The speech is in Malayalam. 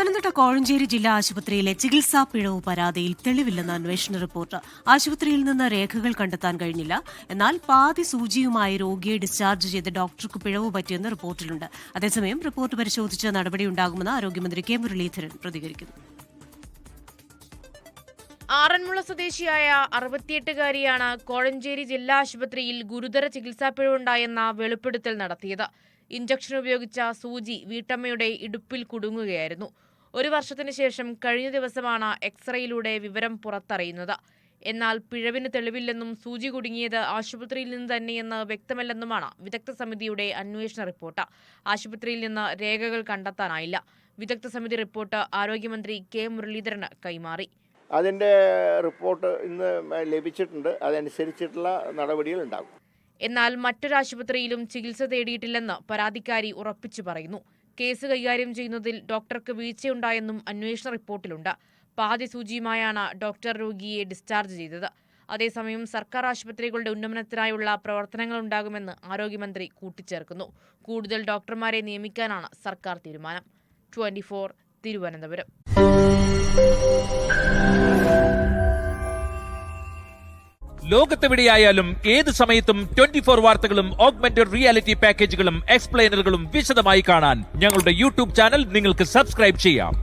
പത്തനംതിട്ട കോഴഞ്ചേരി ജില്ലാ ആശുപത്രിയിലെ ചികിത്സാ പിഴവ് പരാതിയിൽ തെളിവില്ലെന്ന് അന്വേഷണ റിപ്പോർട്ട്. ആശുപത്രിയിൽ നിന്ന് രേഖകൾ കണ്ടെത്താൻ കഴിഞ്ഞില്ല. എന്നാൽ പാതി സൂചിയുമായി രോഗിയെ ഡിസ്ചാർജ് ചെയ്ത് ഡോക്ടർക്ക് പിഴവ് പറ്റിയെന്ന് റിപ്പോർട്ടിലുണ്ട്. അതേസമയം റിപ്പോർട്ട് പരിശോധിച്ച് നടപടിയുണ്ടാകുമെന്ന് ആരോഗ്യമന്ത്രി കെ മുരളീധരൻ പ്രതികരിക്കുന്നു. ആറന്മുള സ്വദേശിയായ 68-കാരിയാണ് കോഴഞ്ചേരി ജില്ലാ ആശുപത്രിയിൽ ഗുരുതര ചികിത്സാ പിഴവുണ്ടായെന്ന വെളിപ്പെടുത്തൽ നടത്തിയത്. ഇഞ്ചക്ഷൻ ഉപയോഗിച്ച സൂചി വീട്ടമ്മയുടെ ഇടുപ്പിൽ കുടുങ്ങുകയായിരുന്നു. 1 വർഷത്തിന് ശേഷം കഴിഞ്ഞ ദിവസമാണ് എക്സ്റേയിലൂടെ വിവരം പുറത്തറിയുന്നത്. എന്നാൽ പിഴവിന് തെളിവില്ലെന്നും സൂചി കുടുങ്ങിയത് ആശുപത്രിയിൽ നിന്ന് തന്നെയെന്ന് വ്യക്തമല്ലെന്നുമാണ് വിദഗ്ധ സമിതിയുടെ അന്വേഷണ റിപ്പോർട്ട്. ആശുപത്രിയിൽ നിന്ന് രേഖകൾ കണ്ടെത്താനായില്ല. വിദഗ്ധ സമിതി റിപ്പോർട്ട് ആരോഗ്യമന്ത്രി കെ മുരളീധരന് കൈമാറി. അതിൻ്റെ റിപ്പോർട്ട് ഇന്ന് ലഭിച്ചിട്ടുണ്ട്. അതനുസരിച്ചിട്ടുള്ള നടപടികൾ ഉണ്ടാകും. എന്നാൽ മറ്റൊരാശുപത്രിയിലും ചികിത്സ തേടിയിട്ടില്ലെന്ന് പരാതിക്കാരി ഉറപ്പിച്ചു പറയുന്നു. കേസ് കൈകാര്യം ചെയ്യുന്നതിൽ ഡോക്ടർക്ക് വീഴ്ചയുണ്ടായെന്നും അന്വേഷണ റിപ്പോർട്ടിലുണ്ട്. പാതി സൂചിയുമായാണ് ഡോക്ടർ രോഗിയെ ഡിസ്ചാർജ് ചെയ്തത്. അതേസമയം സർക്കാർ ആശുപത്രികളുടെ ഉന്നമനത്തിനായുള്ള പ്രവർത്തനങ്ങളുണ്ടാകുമെന്ന് ആരോഗ്യമന്ത്രി കൂട്ടിച്ചേർക്കുന്നു. കൂടുതൽ ഡോക്ടർമാരെ നിയമിക്കാനാണ് സർക്കാർ തീരുമാനം. 24 തിരുവനന്തപുരം. ലോകത്തെവിടെയായാലും ഏത് സമയത്തും 24 വാർത്തകളും ഓഗ്മെന്റഡ് റിയാലിറ്റി പാക്കേജുകളും എക്സ്പ്ലെയിനറുകളും വിശദമായി കാണാൻ ഞങ്ങളുടെ യൂട്യൂബ് ചാനൽ നിങ്ങൾക്ക് സബ്സ്ക്രൈബ് ചെയ്യാം.